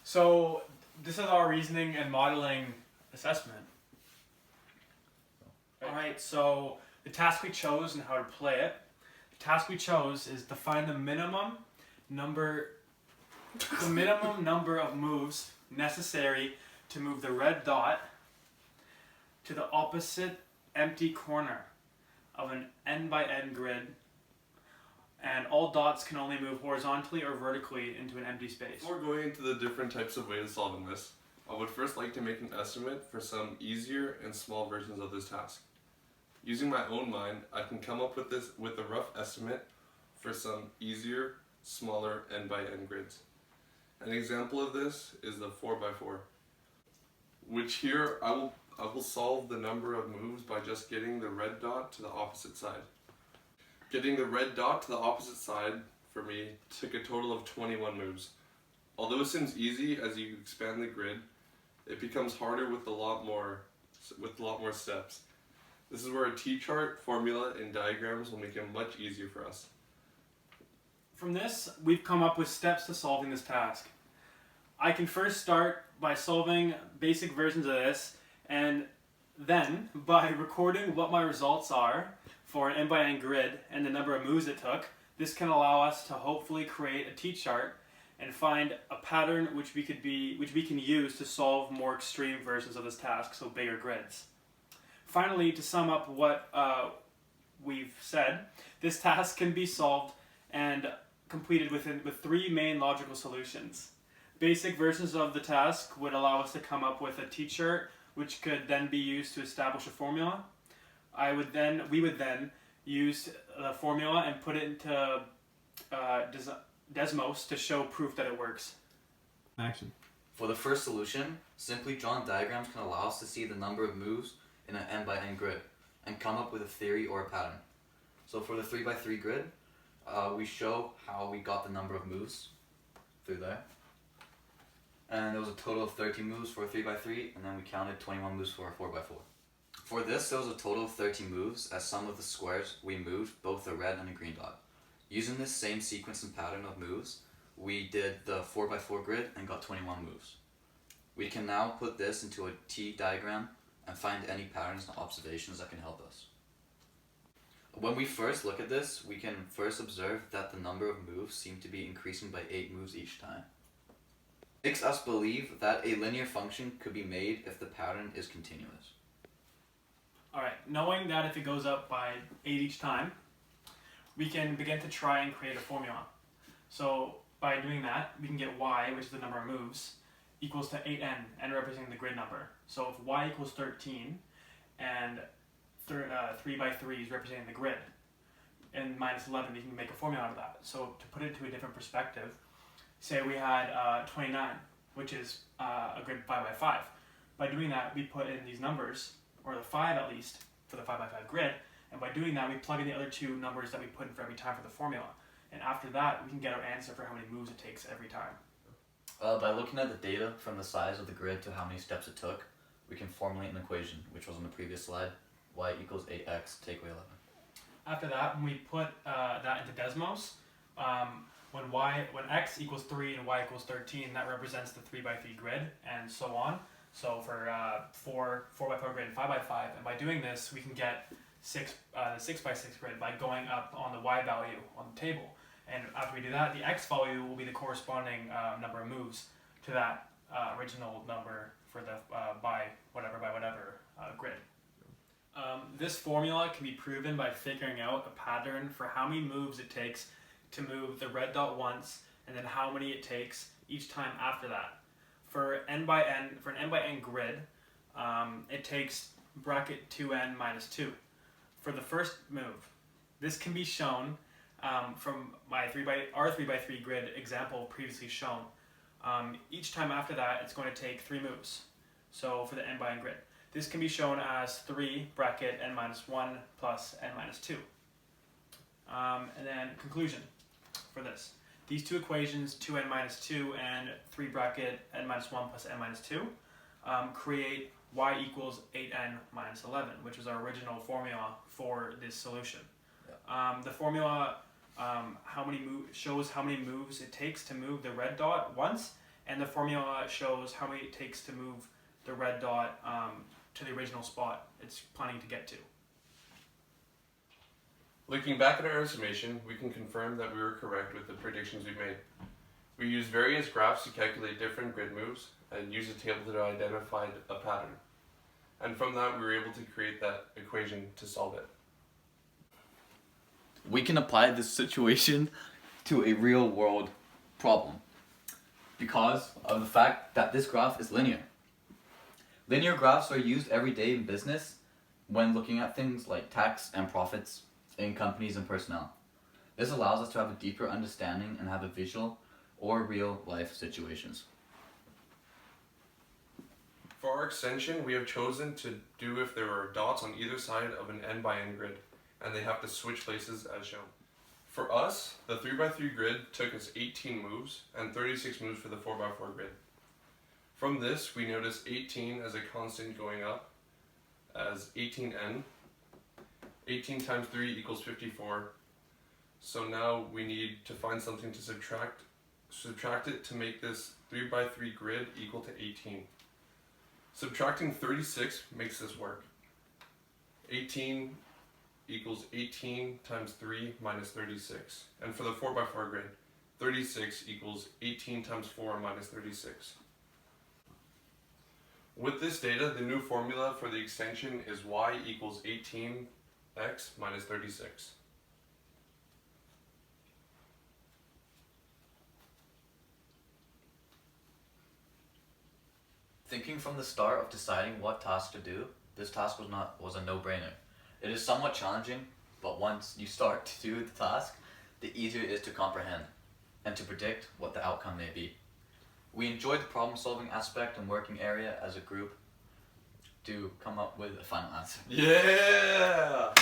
So this is our reasoning and modeling assessment. Alright, so the task we chose and how to play it. The task we chose is to find the minimum number of moves necessary to move the red dot to the opposite empty corner of an n by n grid, and all dots can only move horizontally or vertically into an empty space. Before going into the different types of ways of solving this, I would first like to make an estimate for some easier and small versions of this task. Using my own mind, I can come up with a rough estimate for some easier, smaller n by n grids. An example of this is the 4x4, which here I will solve the number of moves by just getting the red dot to the opposite side. Getting the red dot to the opposite side for me took a total of 21 moves. Although it seems easy as you expand the grid, it becomes harder with a lot more steps. This is where a T-chart, formula, and diagrams will make it much easier for us. From this, we've come up with steps to solving this task. I can first start by solving basic versions of this, and then by recording what my results are for an n by n grid and the number of moves it took. This can allow us to hopefully create a T-chart and find a pattern which we can use to solve more extreme versions of this task, so bigger grids. Finally, to sum up what we've said, this task can be solved and completed with three main logical solutions. Basic versions of the task would allow us to come up with a T-chart, which could then be used to establish a formula. We would then use the formula and put it into Desmos to show proof that it works. Action. For the first solution, simply drawing diagrams can allow us to see the number of moves in an n by n grid and come up with a theory or a pattern. So for the 3x3 grid, we show how we got the number of moves through there. And there was a total of 13 moves for a 3x3, and then we counted 21 moves for a 4x4. For this, there was a total of 13 moves, as some of the squares we moved both a red and a green dot. Using this same sequence and pattern of moves, we did the 4x4 grid and got 21 moves. We can now put this into a T diagram and find any patterns and observations that can help us. When we first look at this, we can first observe that the number of moves seem to be increasing by 8 moves each time. It makes us believe that a linear function could be made if the pattern is continuous. Alright, knowing that if it goes up by 8 each time, we can begin to try and create a formula. So by doing that, we can get y, which is the number of moves, equals to 8n, n representing the grid number. So if y equals 13, and 3x3 is representing the grid, and minus 11, we can make a formula out of that. So to put it into a different perspective, say we had 29, which is a grid 5x5. By doing that, we put in these numbers, or the 5 at least, for the 5x5 grid, and by doing that, we plug in the other two numbers that we put in for every time for the formula. And after that, we can get our answer for how many moves it takes every time. By looking at the data from the size of the grid to how many steps it took, we can formulate an equation, which was on the previous slide, y equals 8x, take away 11. After that, when we put that into Desmos, when x equals 3 and y equals 13, that represents the 3x3 grid, and so on. So for 4x4 grid and 5x5, and by doing this, we can get the 6x6 grid by going up on the y value on the table. And after we do that, the x value will be the corresponding number of moves to that original number for the by whatever grid. This formula can be proven by figuring out a pattern for how many moves it takes to move the red dot once, and then how many it takes each time after that. For an n by n grid, it takes bracket 2n minus 2. For the first move, this can be shown from my 3x3 grid example previously shown. Each time after that, it's going to take 3 moves. So for the n by n grid, this can be shown as 3 bracket n minus 1 plus n minus 2. And then conclusion for this. These two equations, 2n minus 2 and 3 bracket n minus 1 plus n minus 2, create y equals 8n minus 11, which was our original formula for this solution. Yeah. The formula shows how many moves it takes to move the red dot once, and the formula shows how many it takes to move the red dot to the original spot it's planning to get to. Looking back at our estimation, we can confirm that we were correct with the predictions we made. We used various graphs to calculate different grid moves and used a table to identify a pattern. And from that, we were able to create that equation to solve it. We can apply this situation to a real world problem because of the fact that this graph is linear. Linear graphs are used every day in business when looking at things like tax and profits in companies and personnel. This allows us to have a deeper understanding and have a visual or real life situations. For our extension, we have chosen to do if there are dots on either side of an n by n grid, and they have to switch places as shown. For us, the 3x3 grid took us 18 moves and 36 moves for the 4x4 grid. From this, we notice 18 as a constant going up as 18n. 18 times 3 equals 54. So now we need to find something to subtract it to make this 3x3 grid equal to 18. Subtracting 36 makes this work. 18 equals 18 times 3 minus 36. And for the 4x4 grid, 36 equals 18 times 4 minus 36. With this data, the new formula for the extension is y equals 18x minus 36. Thinking from the start of deciding what task to do, this task was a no-brainer. It is somewhat challenging, but once you start to do the task, the easier it is to comprehend and to predict what the outcome may be. We enjoyed the problem-solving aspect and working area as a group to come up with a final answer. Yeah!